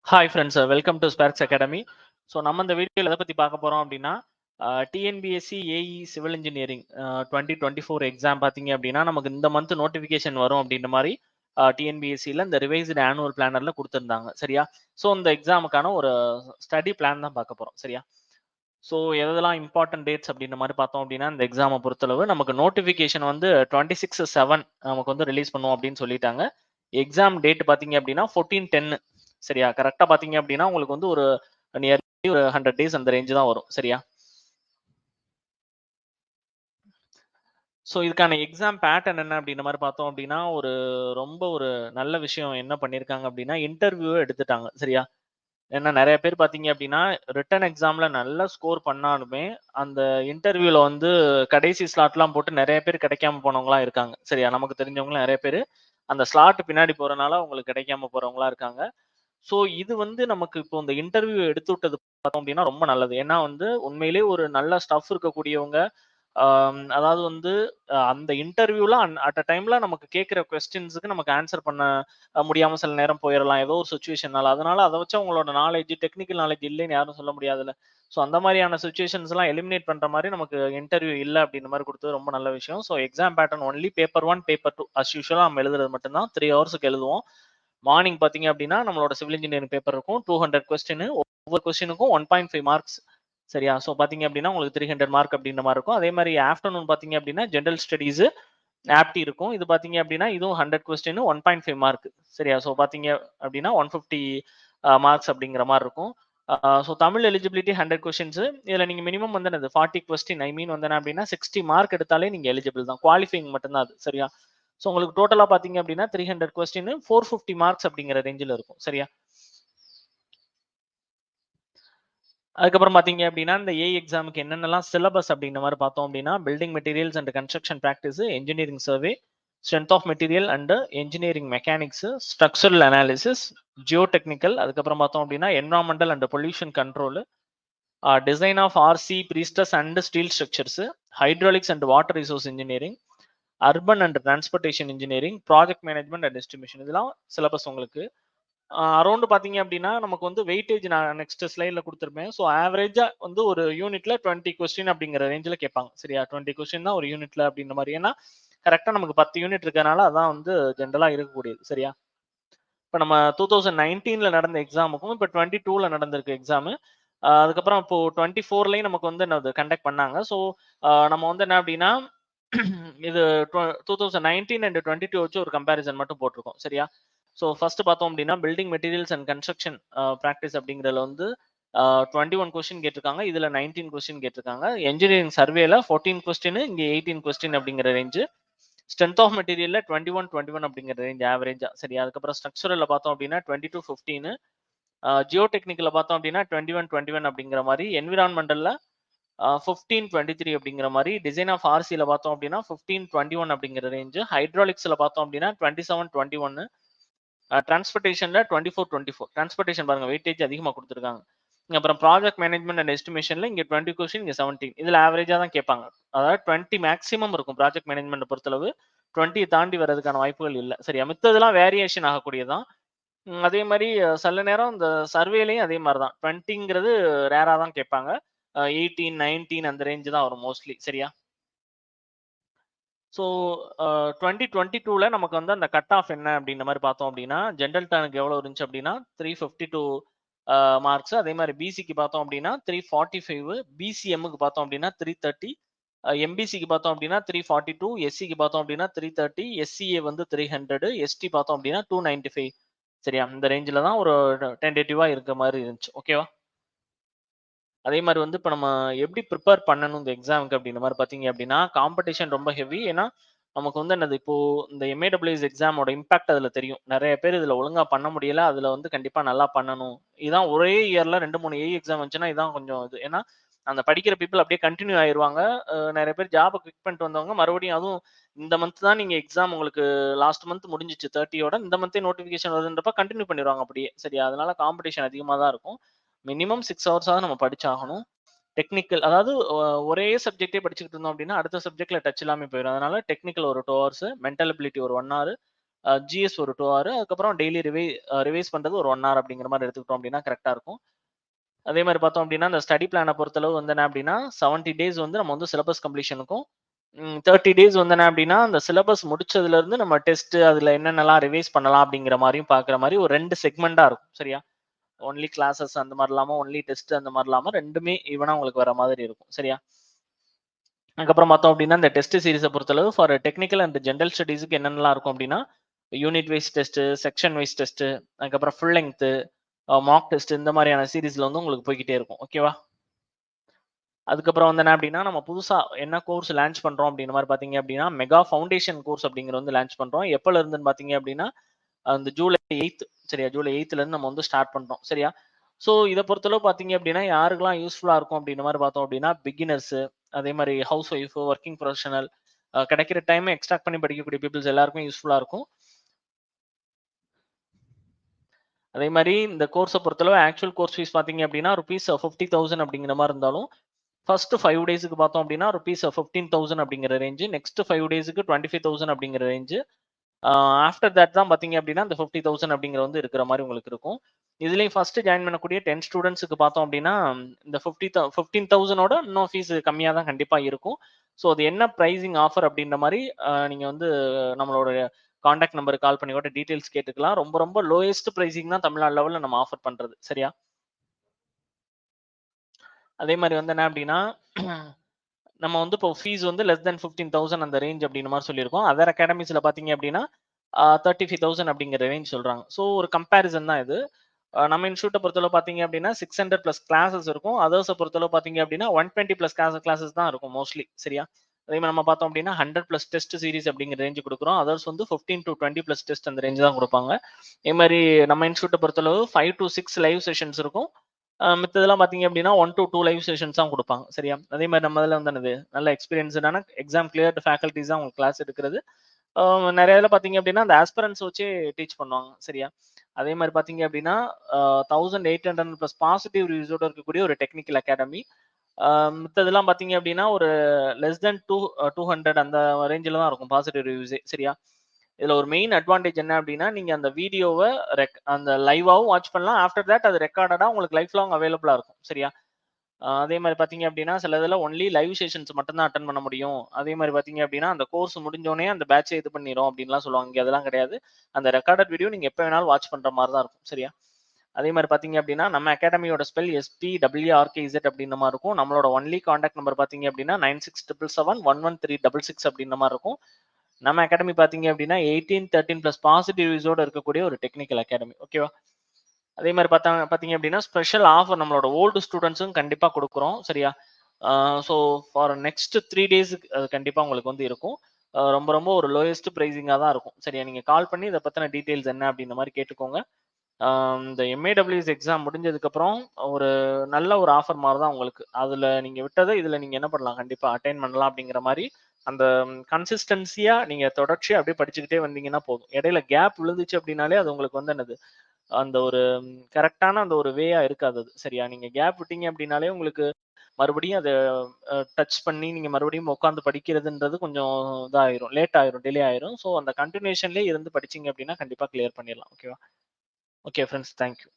Hi friends, welcome to Sparks academy. So நம்ம இந்த வீடியோவில் எதை பற்றி பார்க்க போகிறோம் அப்படின்னா TNPSC AE civil engineering 2024 exam பார்த்தீங்க அப்படின்னா நமக்கு இந்த மந்த் நோட்டிஃபிகேஷன் வரும் அப்படின்ற மாதிரி டிஎன்பிஎஸ்சியில் இந்த ரிவைஸ்டு ஆனுவல் பிளானரில் கொடுத்துருந்தாங்க. சரியா? ஸோ இந்த எக்ஸாமுக்கான ஒரு ஸ்டடி பிளான் தான் பார்க்க போகிறோம். சரியா? ஸோ எதெல்லாம் இம்பார்ட்டன்ட் டேட்ஸ் அப்படின்ற மாதிரி பார்த்தோம் அப்படின்னா இந்த எக்ஸாமை பொறுத்தளவு நமக்கு நோட்டிஃபிகேஷன் வந்து 26/7 நமக்கு வந்து ரிலீஸ் பண்ணுவோம் அப்படின்னு சொல்லிட்டாங்க. எக்ஸாம் டேட் பார்த்தீங்க அப்படின்னா 14/10. சரியா? கரெக்டா பாத்தீங்க அப்படின்னா உங்களுக்கு வந்து ஒரு நியர்லி ஒரு 100 டேஸ் அந்த ரேஞ்ச் தான் வரும். சரியா? ஸோ இதுக்கான எக்ஸாம் பேட்டர்ன் என்ன அப்படின்ற மாதிரி பார்த்தோம் அப்படின்னா ரொம்ப ஒரு நல்ல விஷயம் என்ன பண்ணியிருக்காங்க அப்படின்னா இன்டர்வியூவை எடுத்துட்டாங்க. சரியா? ஏன்னா நிறைய பேர் பார்த்தீங்க அப்படின்னா ரிட்டன் எக்ஸாம்ல நல்ல ஸ்கோர் பண்ணாலுமே அந்த இன்டர்வியூல வந்து கடைசி ஸ்லாட்லாம் போட்டு நிறைய பேர் கிடைக்காம போனவங்களா இருக்காங்க. சரியா? நமக்கு தெரிஞ்சவங்களும் நிறைய பேர் அந்த ஸ்லாட் பின்னாடி போறனால அவங்களுக்கு கிடைக்காம போறவங்களா இருக்காங்க. ஸோ இது வந்து நமக்கு இப்போ இந்த இன்டர்வியூ எடுத்து விட்டது பார்த்தோம் அப்படின்னா ரொம்ப நல்லது. ஏன்னா வந்து உண்மையிலேயே ஒரு நல்ல ஸ்டஃப் இருக்கக்கூடியவங்க, அதாவது வந்து அந்த இன்டர்வியூல அட் அ டைம்ல நமக்கு கேட்கிற கொஸ்டின்ஸுக்கு நமக்கு ஆன்சர் பண்ண முடியாம சில நேரம் போயிடலாம். ஏதோ ஒரு சுச்சுவேஷனால. அதனால அத வச்சு அவங்களோட நாலேட்ஜ், டெக்னிக்கல் நாலேட்ஜ் இல்லைன்னு யாரும் சொல்ல முடியாதுல்ல. ஸோ அந்த மாதிரியான சிச்சுவேஷன்ஸ்லாம் எலிமினேட் பண்ற மாரி நமக்கு இன்டர்வியூ இல்ல அப்படின்ற மாரி குடுத்தது ரொம்ப நல்ல விஷயம். So exam pattern only paper 1, paper 2 as யூசுவலா நம்ம எழுதுறது மட்டும் தான். 3 ஹவர்ஸ்க்கு எழுதுவோம். மார்னிங் பார்த்தீங்க அப்படின்னா, நம்மளோட சிவில் இன்ஜினியரிங் பேப்பர் இருக்கும். 200 கொஸ்டின். ஒவ்வொரு கொஸ்டினுக்கும் 1.5 மார்க்ஸ். சரியா? ஸோ பார்த்தீங்க அப்படின்னா, உங்களுக்கு 300 மார்க் அப்படின்ற மாரி இருக்கும். அதே மாரி ஆஃப்டர்நூன் பார்த்தீங்க அப்படின்னா, ஜெனரல் ஸ்டடீஸ், ஆப்டி இருக்கும். இது பார்த்தீங்க அப்படின்னா, இதுவும் 100 கொஸ்டின் 1.5 மார்க். சரியா? ஸோ பார்த்தீங்க அப்படின்னா, 150 மார்க்ஸ் அப்படிங்கிற மாரி இருக்கும். So Tamil eligibility 100 questions. இதுல நீங்க மினிமம் வந்து என்னது 40 கொஸ்டின் ஐ மீன் வந்து என்ன அப்படின்னா 60 மார்க் எடுத்தாலே நீங்க எலிஜிபிள் தான். குவாலிஃபைங் மட்டும் தான் அது. சரியா? ஸோ உங்களுக்கு டோட்டலா பார்த்தீங்க அப்படின்னா 300 கொஸ்டின் 450 மார்க்ஸ் அப்படிங்கிற ரேஞ்சில இருக்கும். சரியா? அதுக்கப்புறம் பார்த்தீங்க அப்படின்னா, இந்த ஏஇ எக்ஸாமுக்கு என்னென்னலாம் சிலபஸ் அப்படிங்கிற மாரி பார்த்தோம் அப்படின்னா, building materials and construction practice, engineering survey, strength of material and engineering mechanics, structural analysis, geotechnical, அதுக்கப்புறம் பார்த்தோம் அப்படின்னா environmental and pollution control, design of RC, prestressed and steel structures, hydraulics and water resource engineering, urban and transportation engineering, project management and estimation இதெல்லாம் syllabus உங்களுக்கு. Around பார்த்தீங்க அப்படின்னா, நமக்கு வந்து weightage நான் நெக்ஸ்ட் ஸ்லைட்ல குடுத்திருப்பேன். ஸோ ஆவரேஜா வந்து ஒரு யூனிட்ல 20 கொஸ்டின் அப்படிங்கிற ரேஞ்சில கேட்பாங்க. சரியா? 20 கொஸ்டின் தான் ஒரு யூனிட்ல அப்படின்ற மாரி. ஏன்னா, கரெக்ட்டா நமக்கு 10 யூனிட் இருக்கனால அதான் வந்து ஜென்ரலா இருக்கக்கூடியது. சரியா? இப்ப நம்ம 2019ல நடந்த எக்ஸாமுக்கும், இப்ப 22ல நடந்திருக்கு எக்ஸாமு. அதுக்கப்புறம் இப்போ 24லயும் நமக்கு வந்து என்னது கண்டக்ட் பண்ணாங்க. ஸோ நம்ம வந்து என்ன அப்படின்னா, இது 2019 அண்ட் 22 வச்சு ஒரு கம்பேரிசன் மட்டும் போட்டிருக்கோம். சரியா? ஸோ ஃபர்ஸ்ட் பார்த்தோம் அப்படின்னா, building materials and construction practice அப்படிங்கிறதுல வந்து 21 கொஸ்டின் கேட்டிருக்காங்க. இதுல 19 கொஸ்டின் கேட்டிருக்காங்க. என்ஜினியரிங் சர்வேல 14 கொஸ்டின், இங்க 18 கொஸ்டின் அப்படிங்கிற ரேஞ்சு. ஸ்ட்ரென்த் ஆஃப் மெட்டீரியல்ல 21, 21 அப்படிங்கிற ரேஞ்ச் ஆவரேஜா. சரியா? அதுக்கப்புறம் ஸ்ட்ரக்சரல்ல பார்த்தோம் அப்படின்னா 22, 15. ஜியோ டெக்னிக்கல்ல பார்த்தோம் அப்படின்னா 21, 21 அப்படிங்கிற மாரி. என்விரான்மெண்டல்ல 15, 23 அப்படிங்கிற மாரி. டிசைன் ஆஃப் ஆர்சில பார்த்தோம் அப்படின்னா 15, 21 அப்படிங்கிற ரேஞ்சு. ஹைட்ராலிக்ஸ்ல பார்த்தோம் அப்படின்னா 27, 21. டிரான்ஸ்போர்ட்டேஷன்ல 24, 24. டிரான்ஸ்போர்ட்டேஷன் பாருங்க வெயிட்டேஜ் அதிகமா குடுத்துருக்காங்க. அப்புறம் ப்ராஜெக்ட் மேனேஜ்மென்ட் அண்ட் எஸ்டிமேஷன்ல இங்க 20 கொஸ்டின், இங்க 17. இதுல ஆவரேஜா தான் கேட்பாங்க. அதாவது 20 மேக்ஸிமம் இருக்கும் ப்ராஜெக்ட் மேனேஜ்மென்ட் பொறுத்தளவு. 20 தாண்டி வர்றதுக்கான வாய்ப்புகள் இல்ல. சரியா? மித்ததெல்லாம் வேரியேஷன் ஆகக்கூடியது தான். அதே மாரி சில நேரம் இந்த சர்வேலயும் அதே மாரி தான். 20ங்கிறது ரேரா தான் கேட்பாங்க. 18, 19 அந்த ரேஞ்ச் தான் வரும் மோஸ்ட்லி. சரியா? ஸோ 2022ல நமக்கு வந்து அந்த கட் ஆஃப் என்ன அப்படின்ற மாரி பார்த்தோம் அப்படின்னா, ஜெனரல் டர்னுக்கு எவ்வளோ இருந்துச்சு அப்படின்னா 352 மார்க்ஸ். அதே மாரி பிசிக்கு பார்த்தோம் அப்படின்னா 345, பிசிஎம்முக்கு பார்த்தோம் அப்படின்னா 330, எம்பிசிக்கு பார்த்தோம் அப்படின்னா 342, எஸ்சிக்கு பார்த்தோம் அப்படின்னா 330, எஸ்சிஏ வந்து 300, எஸ்டி பார்த்தோம் அப்படின்னா 295. சரியா? இந்த ரேஞ்சில தான் ஒரு டென்டேட்டிவா இருக்க மாரி இருந்துச்சு. ஓகேவா? அதே மாரி வந்து இப்ப நம்ம எப்படி ப்ரிப்பேர் பண்ணணும் இந்த எக்ஸாம்க்கு அப்படின்ற மாரி பார்த்தீங்க அப்படின்னா, காம்படிஷன் ரொம்ப ஹெவி. ஏன்னா, நமக்கு வந்து என்னது இப்போ இந்த எம்ஏடபிள்யூஎஸ் எக்ஸாமோட இம்பாக்ட் அதுல தெரியும். நெறைய பேர் இதுல ஒழுங்கா பண்ண முடியல. அதுல வந்து கண்டிப்பா நல்லா பண்ணணும். இதான் ஒரே இயர்ல 2, 3 ஏஇ எக்ஸாம் வந்துச்சுன்னா, இதான் கொஞ்சம் இது. ஏன்னா, அந்த படிக்கிற பீப்பிள் அப்படியே கன்டின்யூ ஆயிருவாங்க. நெறைய பேர் ஜாப குவிட் பண்ணிட்டு வந்தவங்க மறுபடியும் அதுவும் இந்த மந்த் தான் நீங்க எக்ஸாம் உங்களுக்கு லாஸ்ட் மந்த் முடிஞ்சுச்சு 30யோட. இந்த மந்தே நோட்டிஃபிகேஷன் வருதுன்றப்ப கன்டின்யூ பண்ணிருவாங்க அப்படியே. சரியா? அதனால காம்படிஷன் அதிகமா தான் இருக்கும். மினிமம் 6 ஹவர்ஸாவது நம்ம படிச்சாகணும். டெக்னிக்கல் அதாவது ஒரே சப்ஜெக்ட்டே படிச்சுக்கிட்டு இருந்தோம் அப்படின்னா, அடுத்த சப்ஜெக்ட்ல டச் இல்லாம போயிரும். அதனால டெக்னிக்கல் ஒரு 2 ஹவர்ஸ், மென்டல் அபிலிட்டி ஒரு 1 ஹவர், ஜிஎஸ் ஒரு 2 ஹவர், அதுக்கப்புறம் டெய்லி ரிவைஸ் பண்றது ஒரு 1 ஹவர் அப்படிங்கிற மாரி எடுத்துக்கிட்டோம் அப்படின்னா கரெக்ட்டா இருக்கும். அதே மாரி பார்த்தோம் அப்படின்னா, அந்த ஸ்டடி பிளான பொறுத்தளவு வந்து என்ன அப்படின்னா, 70 டேஸ் வந்து நம்ம வந்து சிலபஸ் கம்ப்ளீஷனுக்கும், 30 டேஸ் வந்து என்ன அப்படின்னா, அந்த சிலபஸ் முடிச்சதுலருந்து நம்ம டெஸ்ட் அதுல என்னென்னலாம் ரிவைஸ் பண்ணலாம் அப்படிங்கிற மாரியும் பார்க்குற மாரி ஒரு 2 செக்மெண்டா இருக்கும். சரியா? ஒன்லி கிளாஸஸ் அந்த மாரி இல்லாம, ஒன்லி டெஸ்ட் அந்த மாரி இல்லாம 2மே ஈவனா உங்களுக்கு வர மாதிரி இருக்கும். சரியா? அதுக்கப்புறம் பார்த்தோம் அப்படின்னா, இந்த டெஸ்ட் சீரிஸ பொறுத்தளவு ஃபார் டெக்னிக்கல் அண்ட் ஜெனரல் ஸ்டடீஸ்க்கு என்னென்னலாம் இருக்கும் அப்படின்னா, unit wise test, section wise test, அதுக்கப்புறம் ஃபுல் லெங்த், மாக் டெஸ்ட் இந்த மாரியான சீரிஸ்ல வந்து உங்களுக்கு போய்க்கிட்டே இருக்கும். ஓகேவா? அதுக்கப்புறம் வந்து என்ன அப்படின்னா, நம்ம புதுசா என்ன கோர்ஸ் லான்ச் பண்றோம் அப்படின்ற மாரி பார்த்தீங்க அப்படின்னா, மெகா ஃபவுண்டேஷன் கோர்ஸ் அப்படிங்கிறது வந்து லான்ச் பண்றோம். எப்பல இருந்துன்னு பார்த்தீங்க அப்படின்னா, அந்த ஜூலை 8 சரியா? ஜூலை 8ல இருந்து நம்ம வந்து ஸ்டார்ட் பண்றோம். சரியா? ஸோ இத பொறுத்தளவு பார்த்தீங்க அப்படின்னா, யாருக்கெல்லாம் யூஸ்ஃபுல்லா இருக்கும் அப்படின்ற மாரி பார்த்தோம் அப்படின்னா, பிகினர்ஸ், அதே மாரி ஹவுஸ் ஒய்ஃப், வொர்க்கிங் ப்ரொஃபஷனல், கிடைக்கிற டைம எக்ஸ்ட்ராக்ட் பண்ணி படிக்கக்கூடிய பீப்பிள்ஸ் எல்லாருக்கும் யூஸ்ஃபுல்லா இருக்கும். அதே மாரி இந்த கோர்ஸ பொறுத்தளவு ஆக்சுவல் கோர்ஸ் ஃபீஸ் பார்த்தீங்க அப்படின்னா, ரூப்பீஸ் 50,000 அப்படிங்கிற மாரி இருந்தாலும், ஃபர்ஸ்ட் 5 டேஸ்க்கு பார்த்தோம் அப்படின்னா, ரூப்பீஸ் 15,000 அப்படிங்கிற ரேஞ்ச். நெக்ஸ்ட் 5 டேஸ்க்கு 25,000 அப்படிங்கிற ரேஞ்ச். ஆ ஆஃப்டர் தட் தான் பார்த்தீங்க அப்படின்னா, இந்த 50,000 அப்படிங்கிற வந்து இருக்கிற மாரி உங்களுக்கு இருக்கும். இதுலயும் ஃபர்ஸ்ட் ஜாயின் பண்ணக்கூடிய 10 ஸ்டூடண்ட்ஸ்க்கு பார்த்தோம் அப்படின்னா, இந்த 15,000ஓட இன்னும் ஃபீஸ் கம்மியா தான் கண்டிப்பா இருக்கும். ஸோ அது என்ன பிரைசிங் ஆஃபர் அப்படின்ற மாரி நீங்க வந்து நம்மளோட கான்டாக்ட் நம்பருக்கு கால் பண்ணி கூட டீட்டெயில்ஸ் கேட்டுக்கலாம். ரொம்ப ரொம்ப லோயஸ்ட் பிரைசிங் தான் தமிழ்நாடு லெவல்ல நம்ம ஆஃபர் பண்றது. சரியா? அதே மாரி வந்து என்ன அப்படின்னா, நம்ம வந்து இப்போ ஃபீஸ் வந்து லெஸ் தென் 15,000 அந்த ரேஞ்ச் அப்படின்ற மாரி சொல்லியிருக்கோம். அதர் அகாடமிஸ்ல பார்த்தீங்க அப்படின்னா, 35,000 அப்படிங்கிற ரேஞ்ச் சொல்றாங்க. ஸோ ஒரு கம்பேரிசன் தான் இது. நம்ம இன்ஸ்டிடியூட்ட பொறுத்தளவு பார்த்தீங்க அப்படின்னா, 600 பிளஸ் கிளாஸஸ் இருக்கும். அதர்ஸ பொறுத்தளவு பார்த்தீங்க அப்படின்னா, 120 பிளஸ் கிளாஸஸ் தான் இருக்கும் மோஸ்ட்லி. சரியா? அதே மாரி நம்ம பார்த்தோம் அப்படின்னா, 100 பிளஸ் டெஸ்ட் சீரிஸ் அப்படிங்கிற ரேஞ்ச் குடுக்குறோம். அதர்ஸ் வந்து 15 டூ 20 பிளஸ் டெஸ்ட் அந்த ரேஞ்ச் தான் குடுப்பாங்க. அதே மாரி நம்ம இன்ஸ்டிடியூட்ட பொறுத்தளவு 5 டூ 6 லைவ் செஷன்ஸ் இருக்கும். மித்ததெல்லாம் பார்த்தீங்க அப்படின்னா, 1 டூ 2 லைவ் செஷன்ஸ் தான் குடுப்பாங்க. சரியா? அதே மாரி நம்ம இதுல வந்து என்னது, நல்ல எக்ஸ்பீரியன்ஸ்டான எக்ஸாம் கிளியர்ட் ஃபேக்கல்டீஸ் தான் உங்களுக்கு கிளாஸ் எடுக்கிறது. ஆ நெறைய இதுல பார்த்தீங்க அப்படின்னா, அந்த ஆஸ்பிரன்ட்ஸ் வச்சே டீச் பண்ணுவாங்க. சரியா? அதே மாரி பார்த்தீங்க அப்படின்னா, 1800 பிளஸ் பாசிட்டிவ் ரிவ்யூஸோட இருக்கக்கூடிய ஒரு டெக்னிக்கல் அகாடமி. ஆ மித்ததெல்லாம் பார்த்தீங்க அப்படின்னா, ஒரு லெஸ் தென் 200 அந்த ரேஞ்சுல தான் இருக்கும் பாசிட்டிவ் ரிவ்யூஸே. சரியா? இதுல ஒரு மெயின் அட்வான்டேஜ் என்ன அப்படின்னா, நீங்க அந்த வீடியோவ அந்த லைவாவும் வாட்ச் பண்ணலாம். ஆஃப்டர் தட் அது ரெக்கார்டடா உங்களுக்கு லைஃப் லாங் அவைலபிளா இருக்கும். சரியா? அதே மாரி பார்த்தீங்க அப்படின்னா, சில இதுல ஒன்லி லைவ் செஷன்ஸ் மட்டும் தான் அட்டெண்ட் பண்ண முடியும். அதே மாரி பார்த்தீங்க அப்படின்னா, அந்த கோர்ஸ் முடிஞ்சோனே அந்த பேட்ச்ச இது பண்ணிரும் அப்படின்லாம் சொல்லுவாங்க. இங்க அதெல்லாம் கிடையாது. அந்த ரெக்கார்டட் வீடியோ நீங்க எப்ப வேணாலும் வாட்ச் பண்ற மாரி தான் இருக்கும். சரியா? அதே மாரி பார்த்தீங்க அப்படின்னா, நம்ம அகாடமியோட ஸ்பெல் SPWRKZ அப்படின்ற மாரி இருக்கும். நம்மளோட ஒன்லி கான்டாக்ட் நம்பர் பார்த்தீங்க அப்படின்னா, 9677711366 அப்படின்ற மாரி இருக்கும். நம்ம அகாடமி பார்த்தீங்க அப்படின்னா, 18, 13 பிளஸ் பாசிட்டிவ் ரிவ்யூஸோட இருக்கக்கூடிய ஒரு டெக்னிக்கல் அகாடமி. ஓகேவா? அதே மாரி பார்த்தீங்க அப்படின்னா, ஸ்பெஷல் ஆஃபர் நம்மளோட ஓல்டு ஸ்டூடண்ட்ஸும் கண்டிப்பா குடுக்குறோம். சரியா? ஸோ ஃபார் நெக்ஸ்ட் 3 டேஸ்க்கு அது கண்டிப்பா உங்களுக்கு வந்து இருக்கும். ரொம்ப ரொம்ப ஒரு லோயஸ்ட் பிரைசிங்கா தான் இருக்கும். சரியா? நீங்க கால் பண்ணி இத பத்தின டீட்டெயில்ஸ் என்ன அப்படின்ற மாரி கேட்டுக்கோங்க. இந்த எம்ஏடபிள்யூஎஸ் எக்ஸாம் முடிஞ்சதுக்கப்புறம் ஒரு நல்ல ஒரு ஆஃபர் மாரி தான் உங்களுக்கு. அதுல நீங்க விட்டத இதுல நீங்க என்ன பண்ணலாம், கண்டிப்பா அட்டெயின் பண்ணலாம் அப்படிங்கிற மாரி, அந்த கன்சிஸ்டன்சியா நீங்க தொடர்ச்சியா அப்படியே படிச்சுக்கிட்டே வந்தீங்கன்னா போதும். இடையில கேப் விழுந்துச்சு அப்படின்னாலே அது உங்களுக்கு வந்து என்னது, அந்த ஒரு கரெக்ட்டான அந்த ஒரு வேயா இருக்காது அது. சரியா? நீங்க கேப் விட்டீங்க அப்படின்னாலே உங்களுக்கு மறுபடியும் அத டச் பண்ணி நீங்க மறுபடியும் உட்கார்ந்து படிக்கிறதுன்றது கொஞ்சம் இதாயிரும். லேட் ஆயிரும், டிலே ஆயிரும். ஸோ அந்த கன்டினியூஷன்லயே இருந்து படிச்சீங்க அப்படின்னா கண்டிப்பா கிளியர் பண்ணிடலாம். ஓகேவா? Okay friends. Thank you.